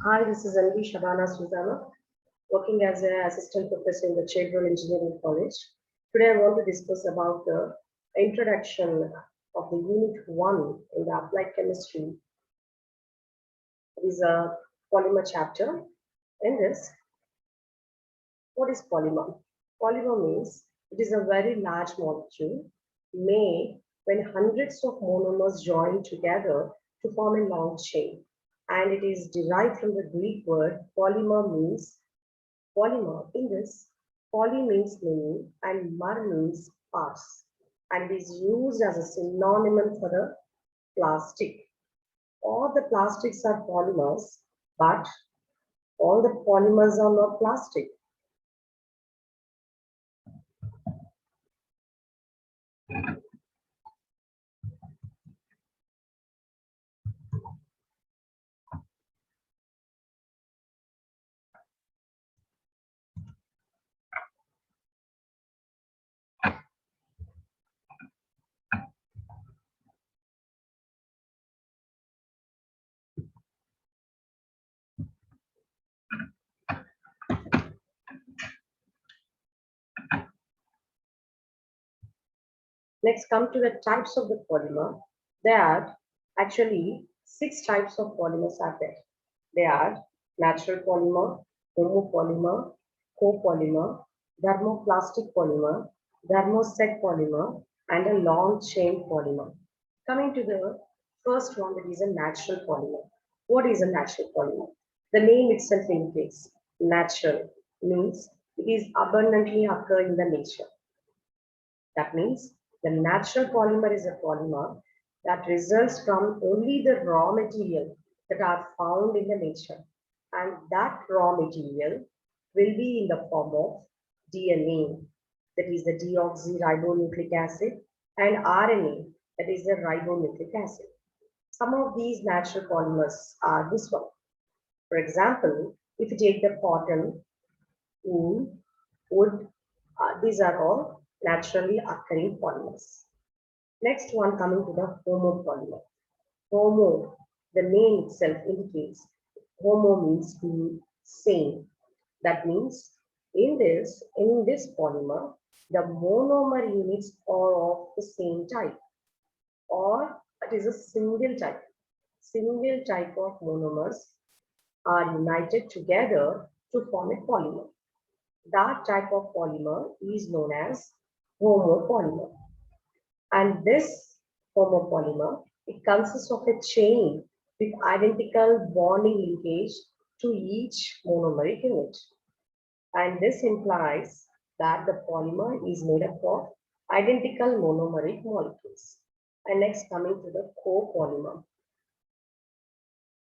Hi, this is MD Shabana Sultana, working as an assistant professor in the Chedwell Engineering College. Today, I want to discuss about the introduction of the Unit 1 in the Applied Chemistry. It is a polymer chapter. In this, what is polymer? Polymer means it is a very large molecule made when hundreds of monomers join together to form a long chain. And it is derived from the Greek word polymer means polymer. In this, poly means many and mer means parts, and it is used as a synonym for the plastic. All the plastics are polymers, but all the polymers are not plastic. Next, come to the types of the polymer. There are actually 6 types of polymers are there. They are natural polymer, homopolymer, copolymer, thermoplastic polymer, thermoset polymer, and a long chain polymer. Coming to the first one, that is a natural polymer. What is a natural polymer? The name itself indicates natural, means it is abundantly occur in the nature. That means the natural polymer is a polymer that results from only the raw material that are found in the nature. And that raw material will be in the form of DNA, that is the deoxyribonucleic acid, and RNA, that is the ribonucleic acid. Some of these natural polymers are this one. For example, if you take the cotton, wool, wood, these are all naturally occurring polymers. Next one, coming to the homopolymer. Homo, the name itself indicates homo means being same. That means in this polymer, the monomer units are of the same type, or it is a single type. Single type of monomers are united together to form a polymer. That type of polymer is known as homopolymer. And this homopolymer, it consists of a chain with identical bonding linkage to each monomeric unit. And this implies that the polymer is made up of identical monomeric molecules. And next, coming to the copolymer.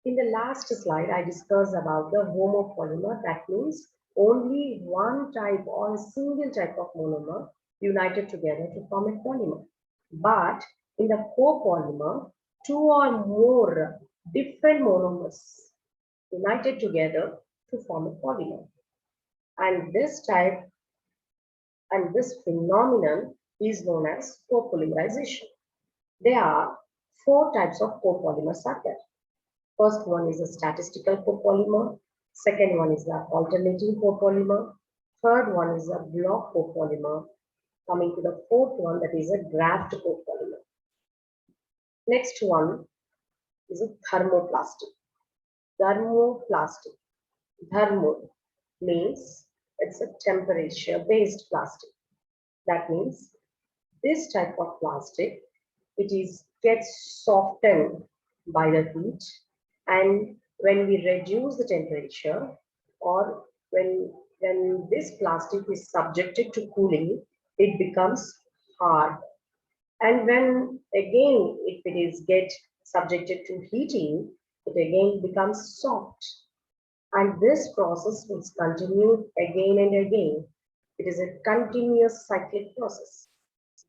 In the last slide, I discussed about the homopolymer. That means only one type or a single type of monomer united together to form a polymer. But in the copolymer, 2 or more different monomers united together to form a polymer. And this type and this phenomenon is known as copolymerization. There are 4 types of copolymers are there. First one is a statistical copolymer. Second one is the alternating copolymer. Third one is a block copolymer. Coming to the fourth one, that is a graft copolymer. Next one is a thermoplastic. Thermoplastic. Thermo means it's a temperature-based plastic. That means this type of plastic, it is gets softened by the heat, and when we reduce the temperature, or when this plastic is subjected to cooling, it becomes hard. And when again, if it is get subjected to heating, it again becomes soft. And this process will continue again and again. It is a continuous cyclic process.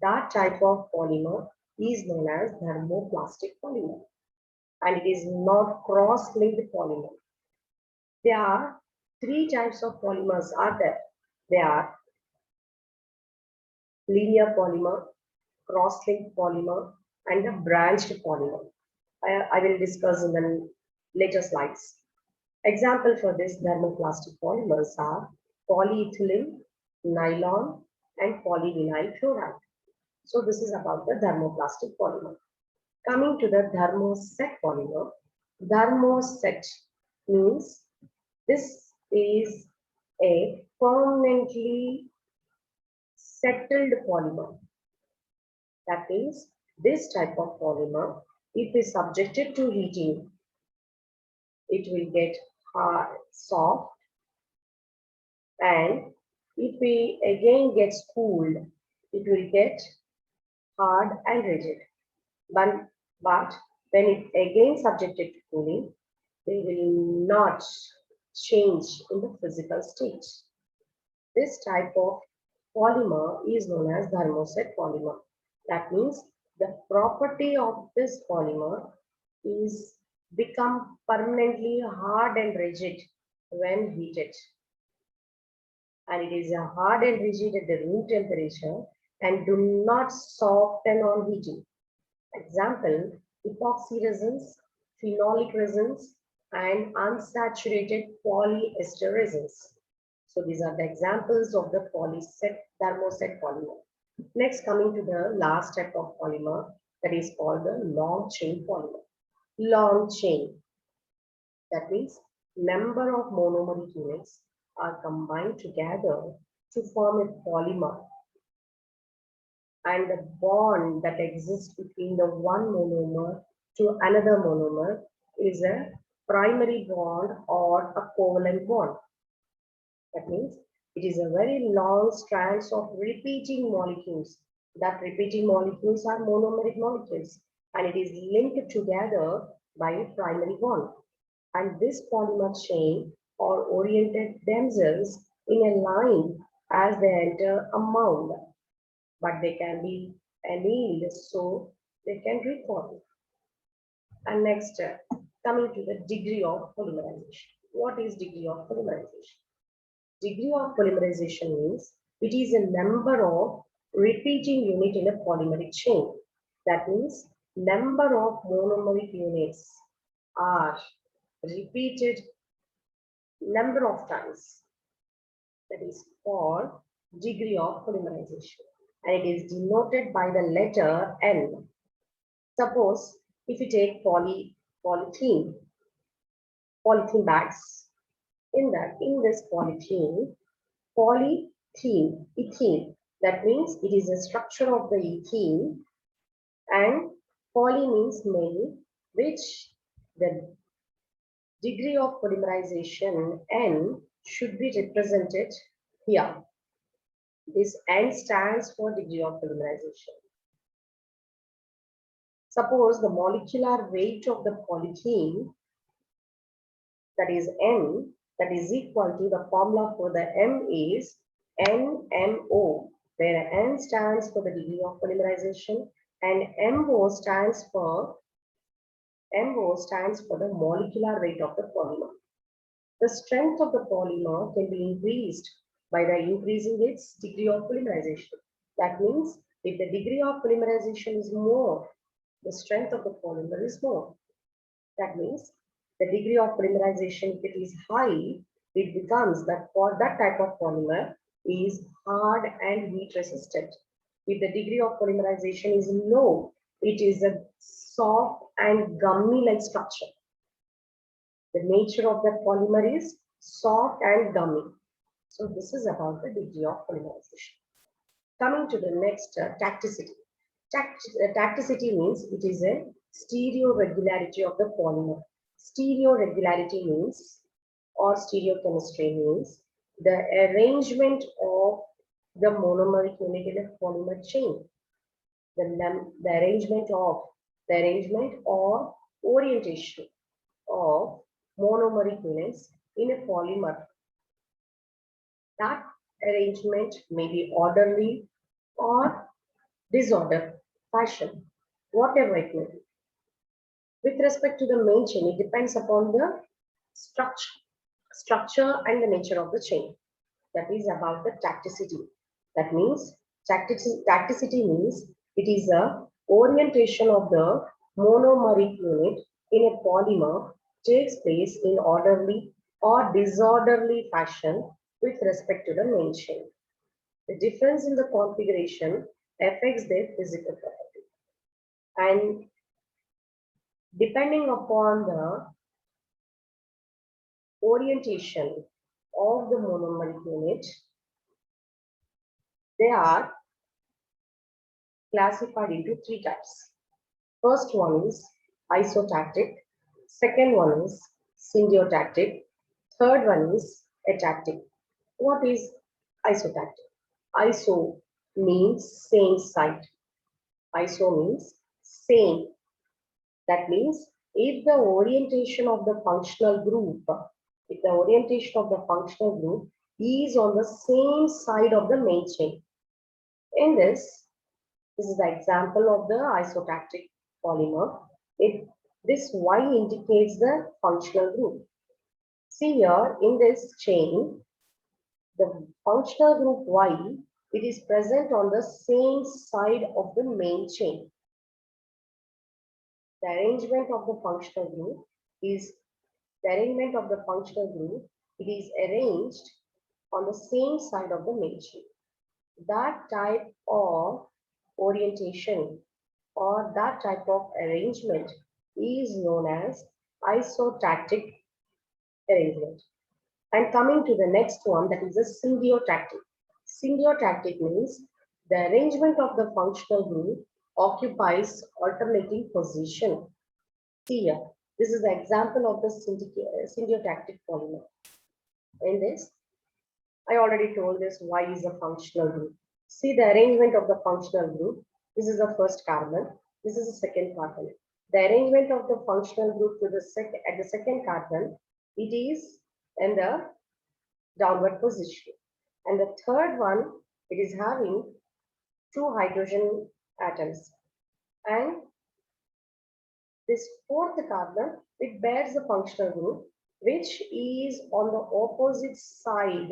That type of polymer is known as thermoplastic polymer, and it is not cross-linked polymer. There are 3 types of polymers are there. They are linear polymer, cross-linked polymer, and a branched polymer. I will discuss in the later slides. Example for this thermoplastic polymers are polyethylene, nylon, and polyvinyl chloride. So this is about the thermoplastic polymer. Coming to the thermoset polymer, thermoset means this is a permanently settled polymer. That means this type of polymer, if is subjected to heating, it will get hard, soft, and if we again gets cooled, it will get hard and rigid. But when it again subjected to cooling, they will not change in the physical state. This type of polymer is known as thermoset polymer. That means the property of this polymer is become permanently hard and rigid when heated. And it is a hard and rigid at the room temperature and do not soften on heating. Example, epoxy resins, phenolic resins, and unsaturated polyester resins. So these are the examples of the thermoset polymer. Next, coming to the last type of polymer, that is called the long chain polymer. Long chain, that means number of monomeric units are combined together to form a polymer, and the bond that exists between the one monomer to another monomer is a primary bond or a covalent bond. That means it is a very long strands of repeating molecules. That repeating molecules are monomeric molecules, and it is linked together by a primary bond. And this polymer chain are oriented themselves in a line as they enter a mound, but they can be annealed so they can reform. And next, coming to the degree of polymerization. What is degree of polymerization? Degree of polymerization means it is a number of repeating unit in a polymeric chain. That means number of monomeric units are repeated number of times. That is called degree of polymerization, and it is denoted by the letter N. Suppose if you take polythene bags, in this ethene, that means it is a structure of the ethene, and poly means many, which the degree of polymerization N should be represented here. This N stands for degree of polymerization. Suppose the molecular weight of the polythene, that is N, that is equal to the formula for the M is NMO, where N stands for the degree of polymerization and MO stands for the molecular weight of the polymer. The strength of the polymer can be increased by the increasing its degree of polymerization. That means if the degree of polymerization is more, the strength of the polymer is more. That means the degree of polymerization, if it is high, it becomes that for that type of polymer is hard and heat resistant. If the degree of polymerization is low, it is a soft and gummy-like structure. The nature of that polymer is soft and gummy. So this is about the degree of polymerization. Coming to the next, tacticity. Tacticity means it is a stereoregularity of the polymer. Stereoregularity means, or stereochemistry means, the arrangement of the monomeric unit in a polymer chain. The arrangement or orientation of monomeric units in a polymer. That arrangement may be orderly or disorder fashion, whatever it may be. With respect to the main chain, it depends upon the structure and the nature of the chain. That is about the tacticity. That means tacticity means it is a orientation of the monomeric unit in a polymer takes place in orderly or disorderly fashion with respect to the main chain. The difference in the configuration affects their physical property. And depending upon the orientation of the monomeric unit, they are classified into three types. First one is isotactic, second one is syndiotactic, third one is atactic. What is isotactic? Iso means same side. Iso means same. That means if the orientation of the functional group, is on the same side of the main chain. In this is the example of the isotactic polymer. This Y indicates the functional group. See here in this chain, the functional group Y, it is present on the same side of the main chain. The arrangement of the functional group, it is arranged on the same side of the main chain. That type of orientation or that type of arrangement is known as isotactic arrangement. And coming to the next one, that is a syndiotactic. Syndiotactic means the arrangement of the functional group occupies alternating position. See here, this is the example of the syndiotactic polymer. In this, I already told this Y is a functional group. See the arrangement of the functional group. This is the first carbon. This is the second carbon. The arrangement of the functional group to the second carbon, it is in the downward position. And the third one, it is having 2 hydrogen atoms. And this fourth carbon, it bears the functional group, which is on the opposite side,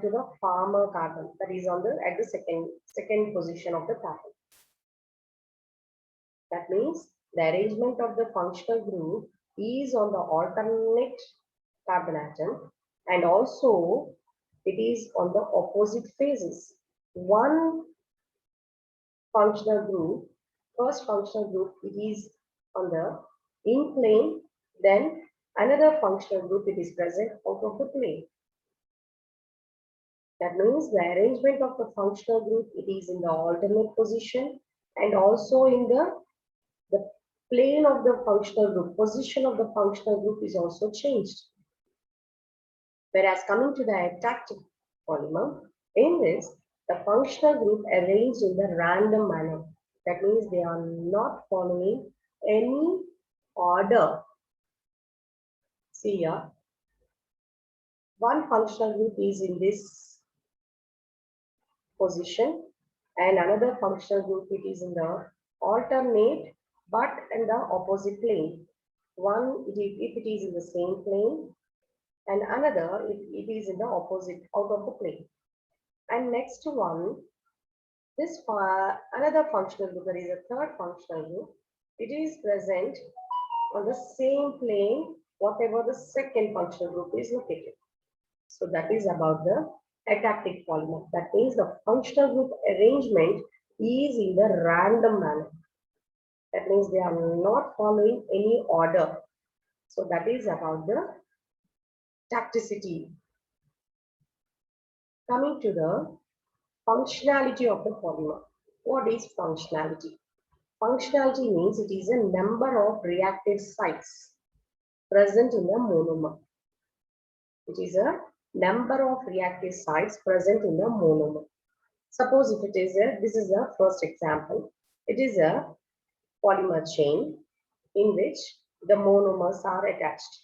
to the farmer carbon, that is on the at the second position of the carbon. That means the arrangement of the functional group is on the alternate carbon atom, and also it is on the opposite phases. One functional group, first functional group, it is on the in plane, then another functional group, it is present out of the plane. That means the arrangement of the functional group, it is in the alternate position, and also in the plane of the functional group, position of the functional group is also changed. Whereas coming to the atactic polymer, in this, the functional group arranged in the random manner. That means they are not following any order. See here, one functional group is in this position, and another functional group, it is in the alternate but in the opposite plane. One, if it is in the same plane, and another, if it is in the opposite, out of the plane. And next one, this another functional group, there is a third functional group, it is present on the same plane, whatever the second functional group is located. So that is about the atactic polymer. That means the functional group arrangement is in the random manner. That means they are not following any order. So that is about the tacticity. Coming to the functionality of the polymer. What is functionality? Functionality means it is a number of reactive sites present in the monomer. It is a number of reactive sites present in the monomer. Suppose if it is this is the first example. It is a polymer chain in which the monomers are attached.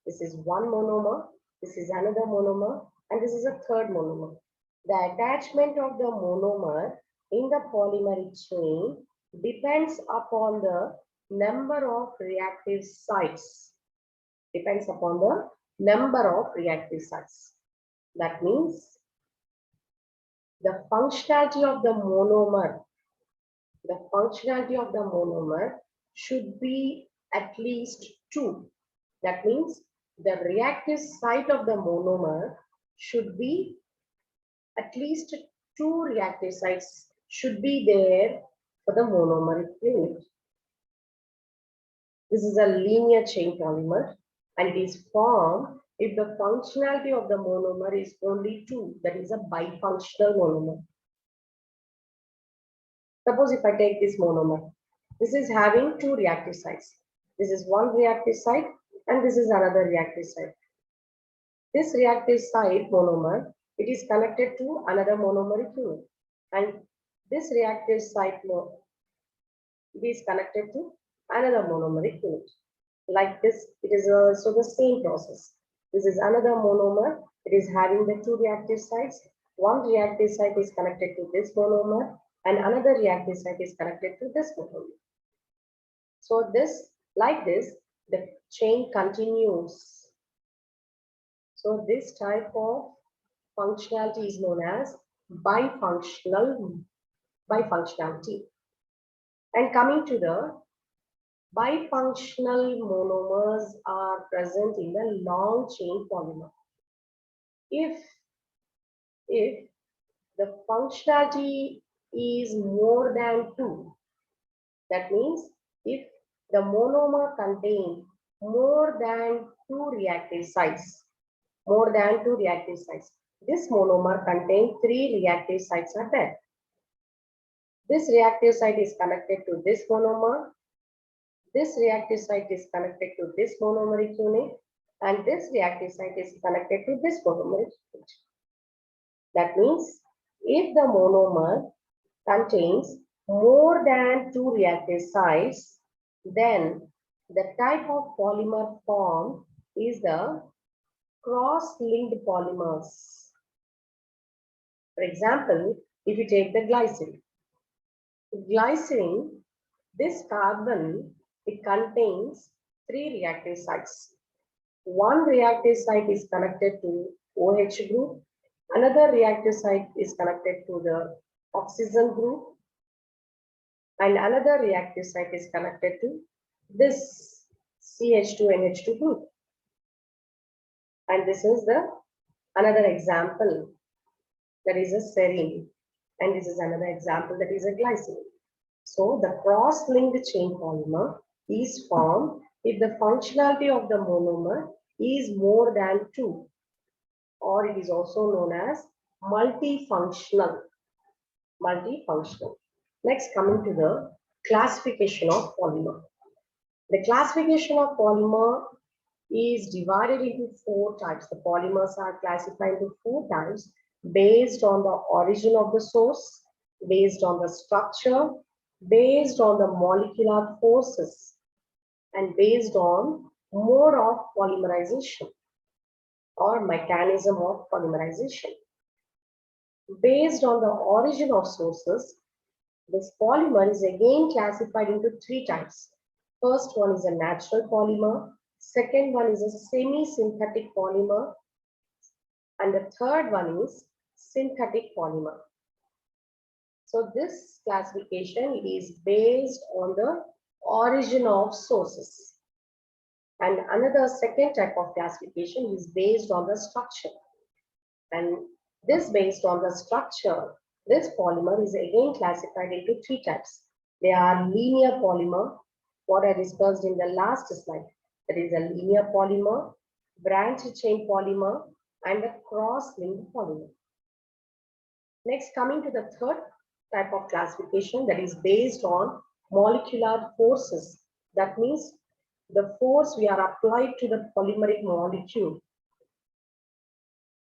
This is one monomer, this is another monomer, and this is a third monomer. The attachment of the monomer in the polymeric chain depends upon the number of reactive sites. Depends upon the number of reactive sites. That means the functionality of the monomer should be at least 2. That means the reactive site of the monomer should be at least 2 reactive sites should be there for the monomeric unit. This is a linear chain polymer and it is formed if the functionality of the monomer is only 2, that is a bifunctional monomer. Suppose if I take this monomer, this is having 2 reactive sites. This is one reactive site and this is another reactive site. This reactive site monomer, it is connected to another monomeric unit, and this reactive site it is connected to another monomeric unit. Like this, it is also the same process. This is another monomer. It is having the 2 reactive sites. One reactive site is connected to this monomer, and another reactive site is connected to this monomer. So this, like this, the chain continues. So this type of functionality is known as bifunctionality. And coming to the bifunctional monomers are present in the long chain polymer. If the functionality is more than 2, that means if the monomer contains more than 2 reactive sites, this monomer contains 3 reactive sites are there. This reactive site is connected to this monomer. This reactive site is connected to this monomeric unit, and this reactive site is connected to this monomeric unit. That means if the monomer contains more than 2 reactive sites, then the type of polymer formed is the cross-linked polymers. For example, if you take the glycerin, this carbon, it contains 3 reactive sites. One reactive site is connected to OH group, another reactive site is connected to the oxygen group, and another reactive site is connected to this CH2NH2 group. And this is the another example, that is a serine, and this is another example, that is a glycerin. So the cross-linked chain polymer is formed if the functionality of the monomer is more than 2, or it is also known as multifunctional. Next, coming to the classification of polymer. The classification of polymer is divided into 4 types. The polymers are classified into 4 types based on the origin of the source, based on the structure, based on the molecular forces, and based on mode of polymerization or mechanism of polymerization. Based on the origin of sources, this polymer is again classified into 3 types. First one is a natural polymer, second one is a semi-synthetic polymer, and the third one is synthetic polymer. So this classification is based on the origin of sources. And another second type of classification is based on the structure. And this based on the structure, this polymer is again classified into 3 types. They are linear polymer, what I discussed in the last slide. That is a linear polymer, branch chain polymer, and a cross-linked polymer. Next, coming to the third type of classification, that is based on molecular forces. That means the force we are applied to the polymeric molecule.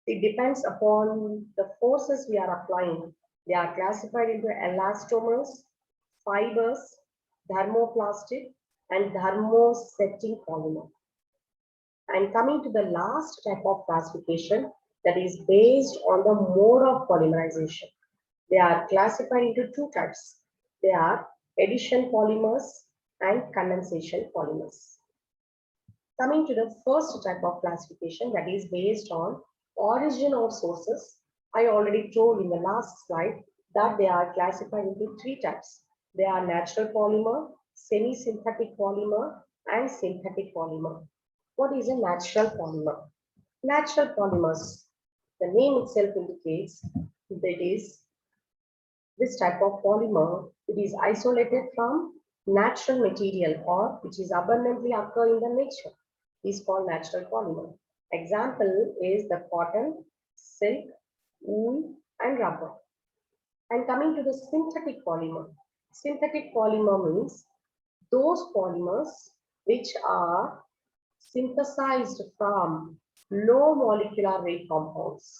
It depends upon the forces we are applying. They are classified into elastomers, fibers, thermoplastic, and thermosetting polymer. And coming to the last type of classification, that is based on the mode of polymerization. They are classified into 2 types. They are addition polymers and condensation polymers. Coming to the first type of classification, that is based on origin of sources. I already told in the last slide that they are classified into 3 types. They are natural polymer, semi-synthetic polymer, and synthetic polymer. What is a natural polymer? Natural polymers, the name itself indicates that is this type of polymer, it is isolated from natural material or which is abundantly occur in the nature, is called natural polymer. Example is the cotton, silk, wool, and rubber. And coming to the synthetic polymer. Synthetic polymer means those polymers which are synthesized from low molecular weight compounds,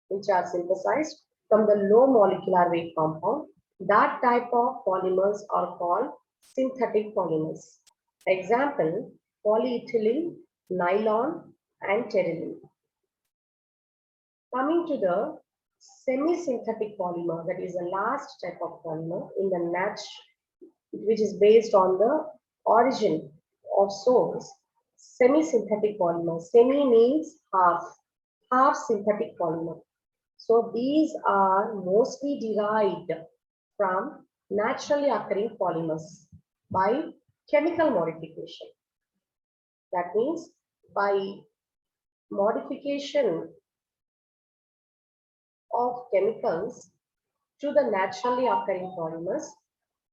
which are synthesized from the low molecular weight compound. That type of polymers are called synthetic polymers. Example, polyethylene, nylon, and terylene. Coming to the semi-synthetic polymer, that is the last type of polymer in the which is based on the origin of source. Semi-synthetic polymer. Semi means half synthetic polymer. So these are mostly derived from naturally occurring polymers by chemical modification. That means by modification of chemicals to the naturally occurring polymers,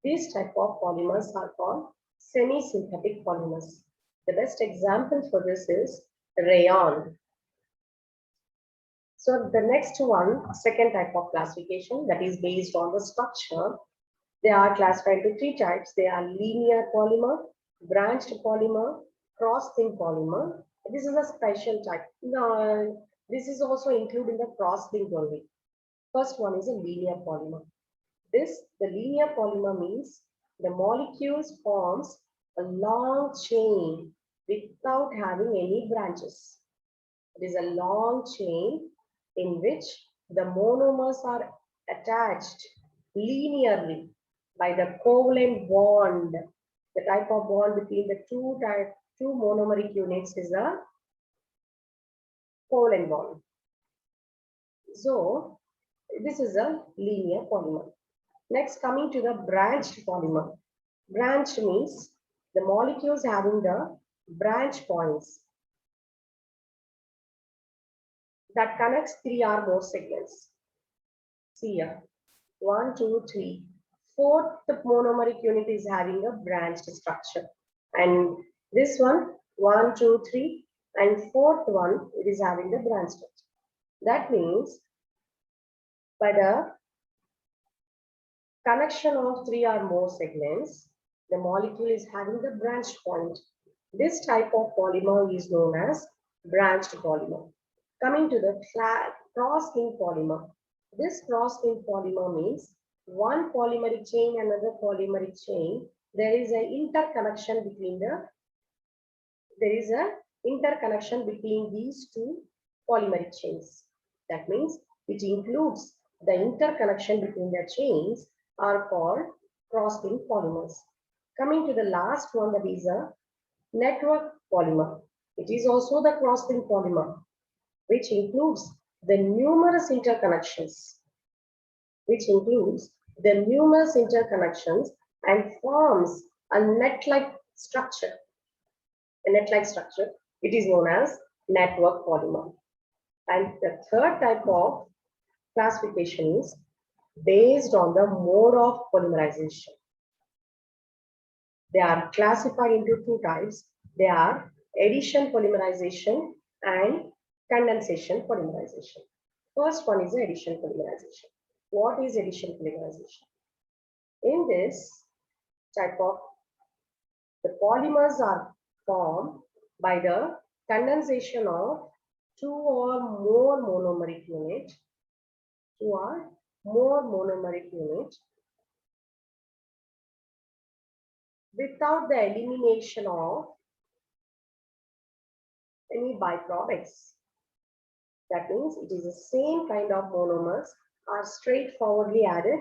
these type of polymers are called semi-synthetic polymers. The best example for this is rayon. So the next one, second type of classification, that is based on the structure. They are classified into three types. They are linear polymer, branched polymer, cross-linked polymer. This is a special type. Now, this is also included in the cross-linked only. First one is a linear polymer. The linear polymer means the molecules forms a long chain without having any branches. It is a long chain in which the monomers are attached linearly by the covalent bond. The type of bond between the two monomeric units is a covalent bond. So this is a linear polymer. Next, coming to the branched polymer. Branched means the molecules having the branch points that connects three or more segments. See here, 1, 2, 3. Fourth monomeric unit is having a branched structure. And this one, 1, 2, 3. And fourth one, it is having the branch structure. That means by the connection of three or more segments, the molecule is having the branch point. This type of polymer is known as branched polymer. Coming to the cross-linked polymer. This cross-linked polymer means one polymeric chain, another polymeric chain. There is an interconnection between these two polymeric chains. That means which includes the interconnection between the chains are called cross-linked polymers. Coming to the last one, that is a network polymer. It is also the cross-linked polymer, which includes the numerous interconnections, and forms a net-like structure. It is known as network polymer. And the third type of classification is based on the mode of polymerization. They are classified into two types. They are addition polymerization and condensation polymerization. First one is addition polymerization. What is addition polymerization? In this type of, the polymers are formed by the condensation of two or more monomeric units without the elimination of any byproducts. That means it is the same kind of monomers are straightforwardly added.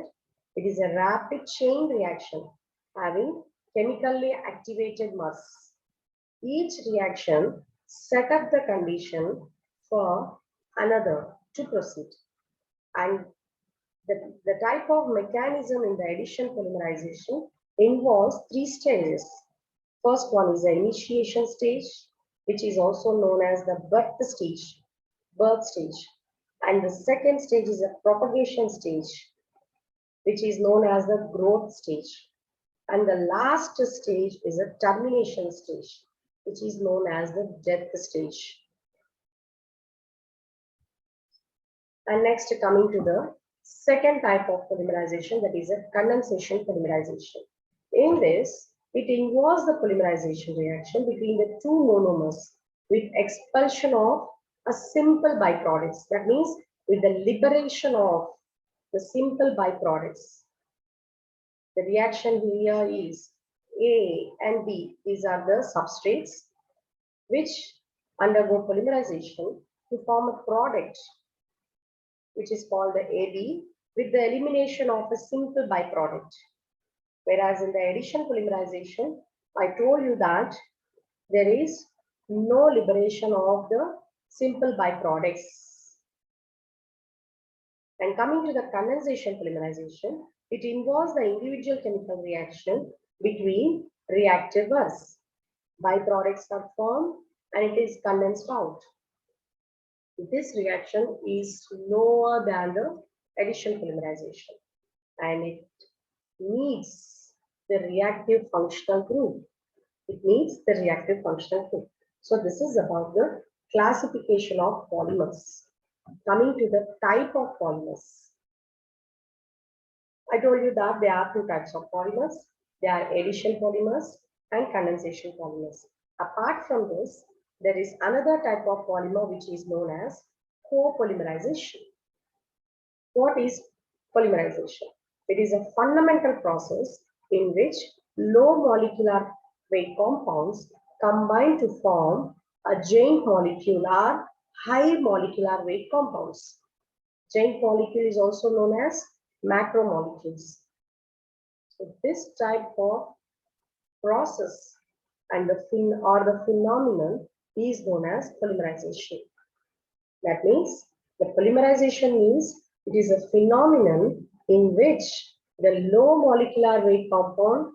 It is a rapid chain reaction having chemically activated mass. Each reaction set up the condition for another to proceed. And the type of mechanism in the addition polymerization involves three stages. First one is the initiation stage, which is also known as the birth stage. And the second stage is a propagation stage, which is known as the growth stage. And the last stage is a termination stage, which is known as the death stage. And next, coming to the second type of polymerization, that is a condensation polymerization. In this, it involves the polymerization reaction between the two monomers with expulsion of a simple byproducts. That means with the liberation of the simple byproducts. The reaction here is A and B. These are the substrates which undergo polymerization to form a product which is called the AB with the elimination of a simple byproduct. Whereas in the addition polymerization, I told you that there is no liberation of the simple byproducts. And coming to the condensation polymerization, it involves the individual chemical reaction between reactivers. Byproducts are formed and it is condensed out. This reaction is slower than the addition polymerization and it needs the reactive functional group. It needs the reactive functional group. So this is about the classification of polymers. Coming to the type of polymers. I told you that there are two types of polymers. There are addition polymers and condensation polymers. Apart from this, there is another type of polymer which is known as copolymerization. What is polymerization? It is a fundamental process in which low molecular weight compounds combine to form a giant molecule or high molecular weight compounds. Giant molecule is also known as macromolecules. So this type of process and the phenomenon is known as polymerization. That means the polymerization means it is a phenomenon in which the low molecular weight compound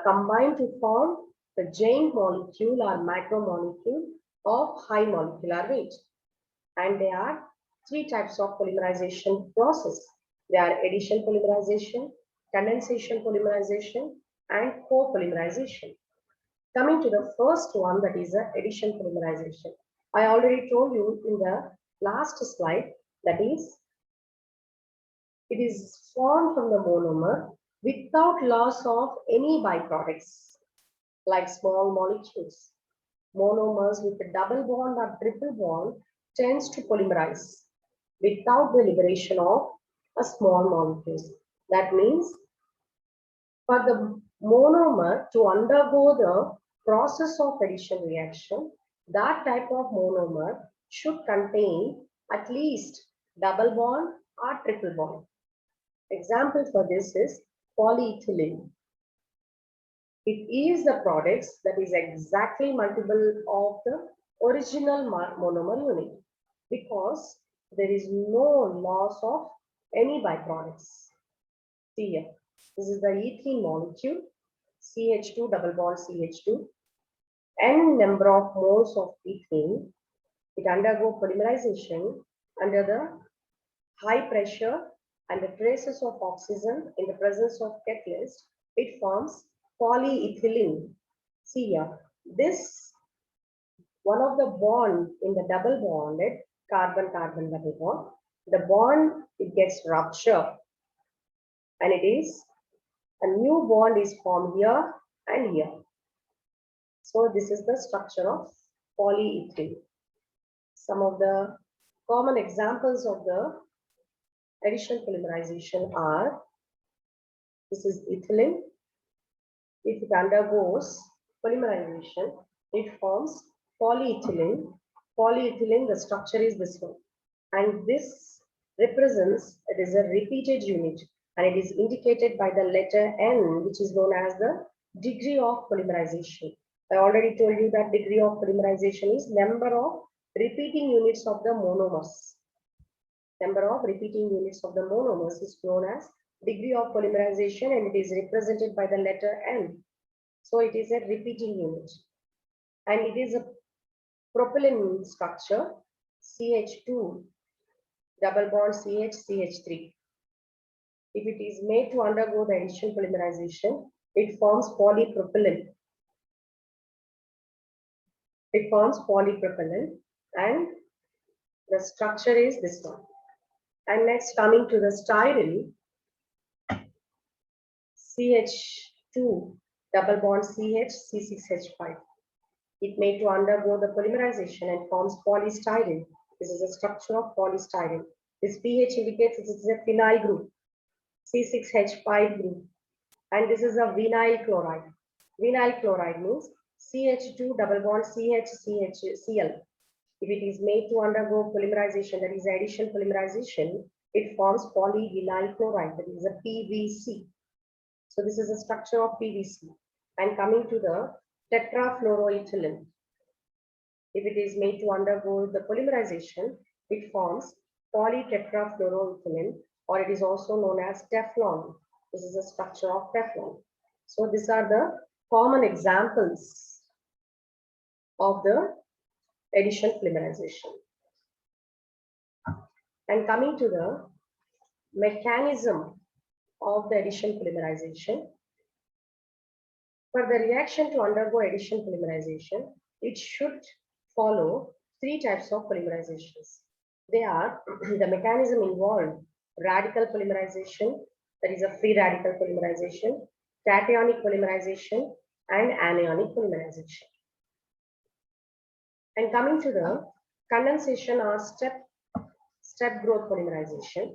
combine to form the giant molecule or macromolecule of high molecular weight. And there are three types of polymerization process. They are addition polymerization, condensation polymerization, and copolymerization. Coming to the first one, that is the addition polymerization. I already told you in the last slide, that is, it is formed from the monomer without loss of any byproducts, like small molecules. Monomers with a double bond or triple bond tends to polymerize without the liberation of a small molecules. That means for the monomer to undergo the process of addition reaction, that type of monomer should contain at least double bond or triple bond. Example for this is polyethylene. It is the products that is exactly multiple of the original monomer unit because there is no loss of any byproducts. See here, this is the ethene molecule, CH2 double bond CH2, n number of moles of ethene. It undergo polymerization under the high pressure and the traces of oxygen in the presence of catalyst. It forms polyethylene. See here, this one of the bond in the double bonded carbon-carbon double bond, the bond it gets ruptured and it is a new bond is formed here and here. So this is the structure of polyethylene. Some of the common examples of the addition polymerization are, this is ethylene. If it undergoes polymerization, it forms polyethylene. Polyethylene, the structure is this one. And this represents, it is a repeated unit and it is indicated by the letter N, which is known as the degree of polymerization. I already told you that degree of polymerization is number of repeating units of the monomers. Number of repeating units of the monomers is known as degree of polymerization, and it is represented by the letter N. So it is a repeating unit. And it is a propylene structure, CH2, double bond CH, CH3. If it is made to undergo the addition polymerization, it forms polypropylene. It forms polypropylene, and the structure is this one. And next, coming to the styrene, CH2 double bond CH, C6H5. It made to undergo the polymerization and forms polystyrene. This is a structure of polystyrene. This pH indicates this is a phenyl group, C6H5 group. And this is a vinyl chloride. Vinyl chloride means CH2 double bond CH, CH, If it is made to undergo polymerization, that is addition polymerization, it forms polyvinyl chloride, that is a PVC. So this is a structure of PVC. And coming to the tetrafluoroethylene. If it is made to undergo the polymerization, it forms polytetrafluoroethylene, or it is also known as Teflon. This is a structure of Teflon. So these are the common examples of the addition polymerization. And coming to the mechanism of the addition polymerization. For the reaction to undergo addition polymerization, it should follow three types of polymerizations. They are the mechanism involved: radical polymerization, that is a free radical polymerization, cationic polymerization, and anionic polymerization. And coming to the condensation or step growth polymerization,